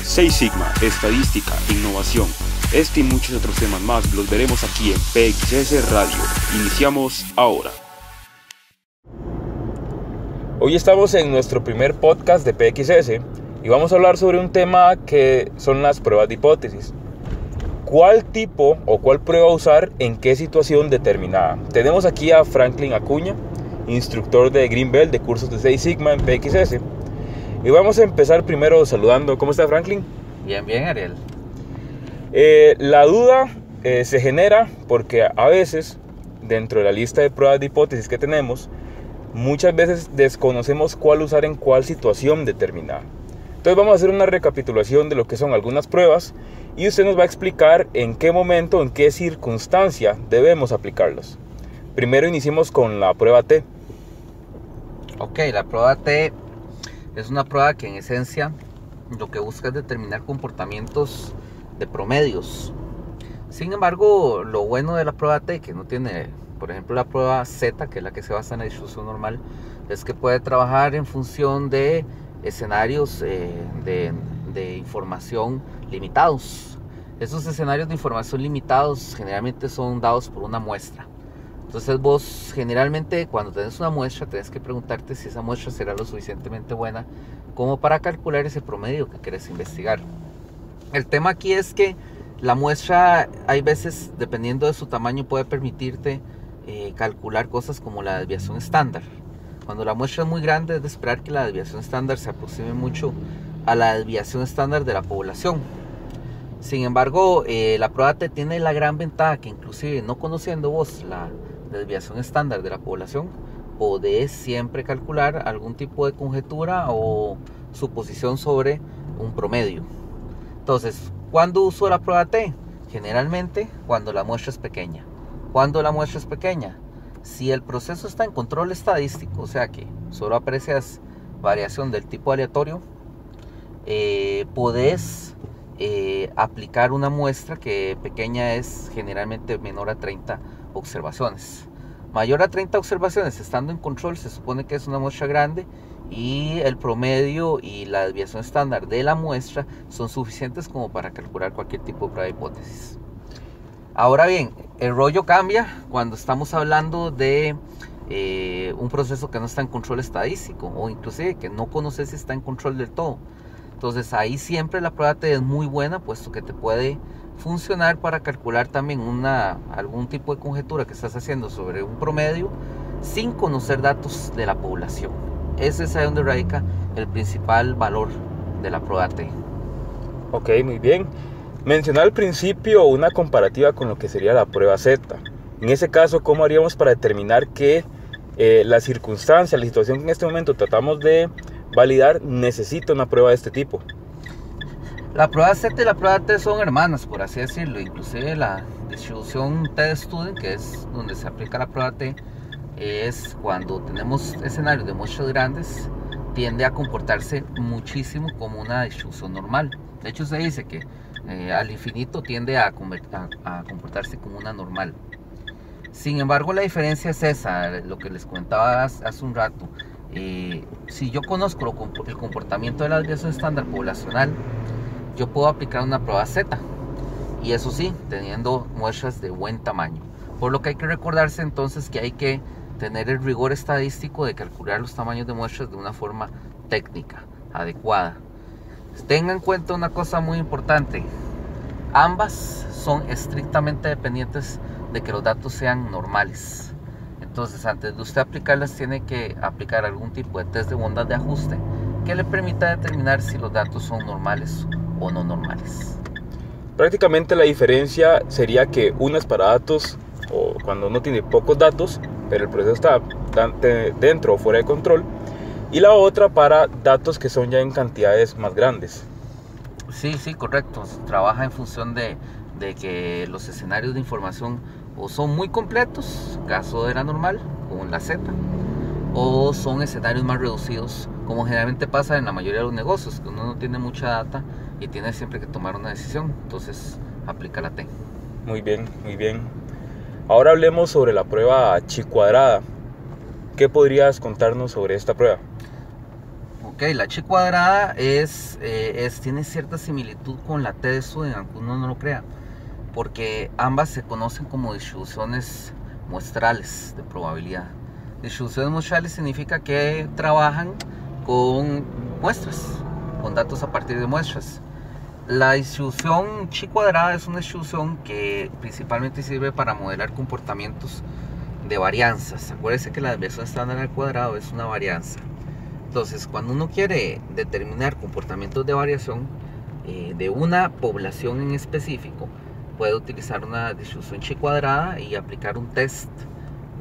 Seis Sigma, estadística, innovación. Este y muchos otros temas más los veremos aquí en PXS Radio. Iniciamos ahora. Hoy estamos en nuestro primer podcast de PXS y vamos a hablar sobre un tema que son las pruebas de hipótesis. ¿Cuál tipo o cuál prueba usar en qué situación determinada? Tenemos aquí a Franklin Acuña, instructor de Greenbelt de cursos de Seis Sigma en PXS. Y vamos a empezar primero saludando. ¿Cómo está, Franklin? Bien, Ariel. La duda se genera porque a veces, dentro de la lista de pruebas de hipótesis que tenemos, muchas veces desconocemos cuál usar en cuál situación determinada. Entonces vamos a hacer una recapitulación de lo que son algunas pruebas y usted nos va a explicar en qué momento, en qué circunstancia debemos aplicarlas. Primero iniciemos con la prueba T. Ok, la prueba T es una prueba que en esencia lo que busca es determinar comportamientos de promedios. Sin embargo, lo bueno de la prueba T, que no tiene, por ejemplo, la prueba Z, que es la que se basa en la distribución normal, es que puede trabajar en función de escenarios de información limitados. Esos escenarios de información limitados generalmente son dados por una muestra. Entonces vos generalmente cuando tenés una muestra tenés que preguntarte si esa muestra será lo suficientemente buena como para calcular ese promedio que querés investigar. El tema aquí es que la muestra hay veces, dependiendo de su tamaño, puede permitirte calcular cosas como la desviación estándar. Cuando la muestra es muy grande es de esperar que la desviación estándar se aproxime mucho a la desviación estándar de la población. Sin embargo, la prueba T tiene la gran ventaja que inclusive no conociendo vos la desviación estándar de la población, podés siempre calcular algún tipo de conjetura o suposición sobre un promedio. Entonces, ¿cuándo uso la prueba T? Generalmente cuando la muestra es pequeña. ¿Cuándo la muestra es pequeña? Si el proceso está en control estadístico, o sea que solo aprecias variación del tipo aleatorio, podés aplicar una muestra que pequeña es generalmente menor a 30 observaciones. Mayor a 30 observaciones estando en control se supone que es una muestra grande y el promedio y la desviación estándar de la muestra son suficientes como para calcular cualquier tipo de prueba de hipótesis. Ahora bien, el rollo cambia cuando estamos hablando de un proceso que no está en control estadístico o inclusive que no conoces si está en control del todo. Entonces ahí siempre la prueba T es muy buena, puesto que te puede funcionar para calcular también algún tipo de conjetura que estás haciendo sobre un promedio sin conocer datos de la población. Ese es ahí donde radica el principal valor de la prueba T. Ok, muy bien. Mencioné al principio una comparativa con lo que sería la prueba Z. En ese caso, ¿cómo haríamos para determinar que la circunstancia, la situación que en este momento tratamos de validar necesita una prueba de este tipo? La prueba Z y la prueba T son hermanas, por así decirlo. Inclusive la distribución T-Student, que es donde se aplica la prueba T, es cuando tenemos escenarios de muestras grandes, tiende a comportarse muchísimo como una distribución normal. De hecho, se dice que al infinito tiende a comportarse como una normal. Sin embargo, la diferencia es esa, lo que les comentaba hace un rato. Si yo conozco el comportamiento de la desviación estándar poblacional, yo puedo aplicar una prueba Z, y eso sí, teniendo muestras de buen tamaño. Por lo que hay que recordarse entonces que hay que tener el rigor estadístico de calcular los tamaños de muestras de una forma técnica, adecuada. Tengan en cuenta una cosa muy importante: ambas son estrictamente dependientes de que los datos sean normales. Entonces, antes de usted aplicarlas, tiene que aplicar algún tipo de test de bondad de ajuste que le permita determinar si los datos son normales o no normales. Prácticamente la diferencia sería que una es para datos o cuando uno tiene pocos datos, pero el proceso está dentro o fuera de control, y la otra para datos que son ya en cantidades más grandes. Sí, correcto. Trabaja en función de que los escenarios de información o son muy completos, caso de la normal, como en la Z, o son escenarios más reducidos, como generalmente pasa en la mayoría de los negocios, que uno no tiene mucha data y tiene siempre que tomar una decisión. Entonces aplica la T. Muy bien. Ahora hablemos sobre la prueba chi cuadrada. ¿Qué podrías contarnos sobre esta prueba? Ok, la chi cuadrada tiene cierta similitud con la t de Student, aunque uno no lo crea, porque ambas se conocen como distribuciones muestrales de probabilidad. Distribuciones muestrales significa que trabajan con muestras, con datos a partir de muestras. La distribución chi cuadrada es una distribución que principalmente sirve para modelar comportamientos de varianzas. Acuérdense que la desviación estándar al cuadrado es una varianza. Entonces, cuando uno quiere determinar comportamientos de variación de una población en específico, puede utilizar una distribución chi cuadrada y aplicar un test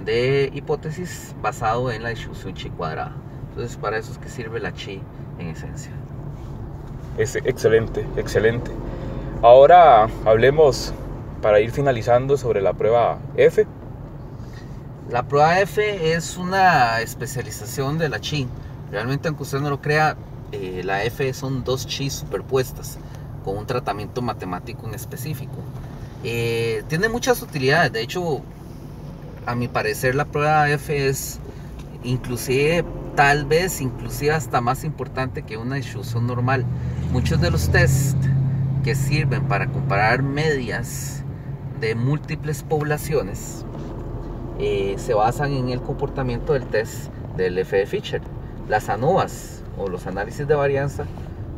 de hipótesis basado en la distribución chi cuadrada. Entonces, para eso es que sirve la chi en esencia. Es excelente, excelente. Ahora hablemos, para ir finalizando, sobre la prueba F. La prueba F es una especialización de la chi. Realmente, aunque usted no lo crea, la F son dos chi superpuestas con un tratamiento matemático en específico. Tiene muchas utilidades. De hecho, a mi parecer, la prueba F es tal vez hasta más importante que una distribución normal. Muchos de los tests que sirven para comparar medias de múltiples poblaciones se basan en el comportamiento del test del F de Fisher. Las ANOVAs o los análisis de varianza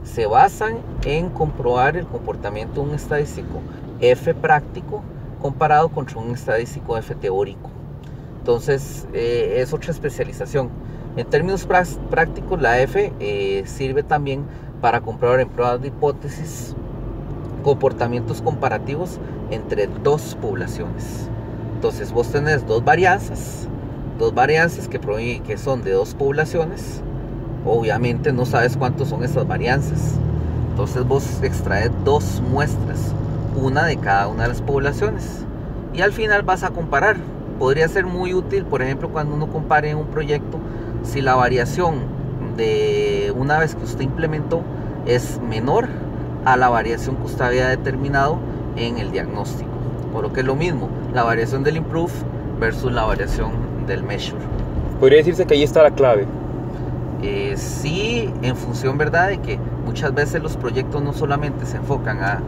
se basan en comprobar el comportamiento de un estadístico F práctico comparado contra un estadístico F teórico. Entonces es otra especialización. En términos prácticos, la F sirve también para comprobar en pruebas de hipótesis comportamientos comparativos entre dos poblaciones. Entonces vos tenés dos varianzas que son de dos poblaciones. Obviamente no sabes cuántos son esas varianzas. Entonces vos extraes dos muestras, una de cada una de las poblaciones, y al final vas a comparar. Podría ser muy útil, por ejemplo, cuando uno compare en un proyecto, si la variación de una vez que usted implementó es menor a la variación que usted había determinado en el diagnóstico. Por lo que es lo mismo, la variación del improve versus la variación del measure. Podría decirse que ahí está la clave. Sí, en función, ¿verdad?, de que muchas veces los proyectos no solamente se enfocan a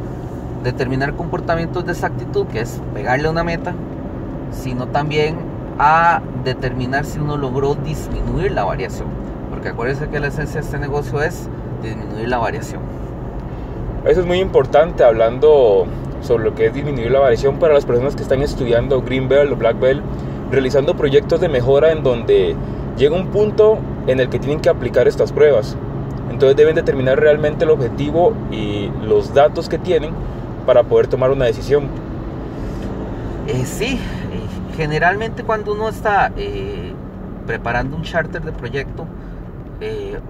determinar comportamientos de exactitud, que es pegarle una meta, sino también a determinar si uno logró disminuir la variación, porque acuérdense que la esencia de este negocio es disminuir la variación. Eso es muy importante, hablando sobre lo que es disminuir la variación para las personas que están estudiando Green Belt o Black Belt, realizando proyectos de mejora en donde llega un punto en el que tienen que aplicar estas pruebas. Entonces deben determinar realmente el objetivo y los datos que tienen para poder tomar una decisión. Sí, generalmente cuando uno está preparando un charter de proyecto,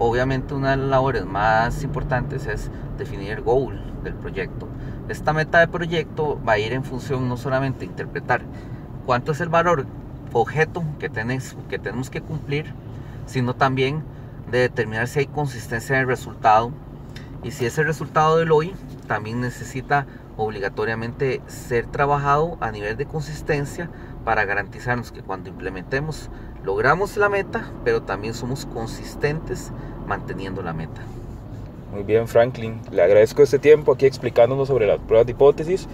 obviamente una de las labores más importantes es definir el goal del proyecto. Esta meta de proyecto va a ir en función no solamente de interpretar cuánto es el valor objeto que tenemos que cumplir, sino también de determinar si hay consistencia en el resultado, y si ese resultado del hoy también necesita obligatoriamente ser trabajado a nivel de consistencia para garantizarnos que cuando implementemos logramos la meta, pero también somos consistentes manteniendo la meta. Muy bien, Franklin, le agradezco este tiempo aquí explicándonos sobre las pruebas de hipótesis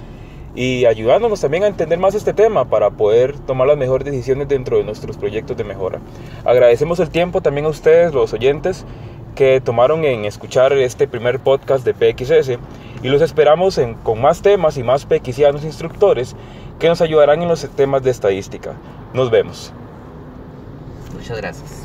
y ayudándonos también a entender más este tema para poder tomar las mejores decisiones dentro de nuestros proyectos de mejora. Agradecemos el tiempo también a ustedes, los oyentes, que tomaron en escuchar este primer podcast de PXS, y los esperamos con más temas y más PXianos instructores que nos ayudarán en los temas de estadística. Nos vemos. Muchas gracias.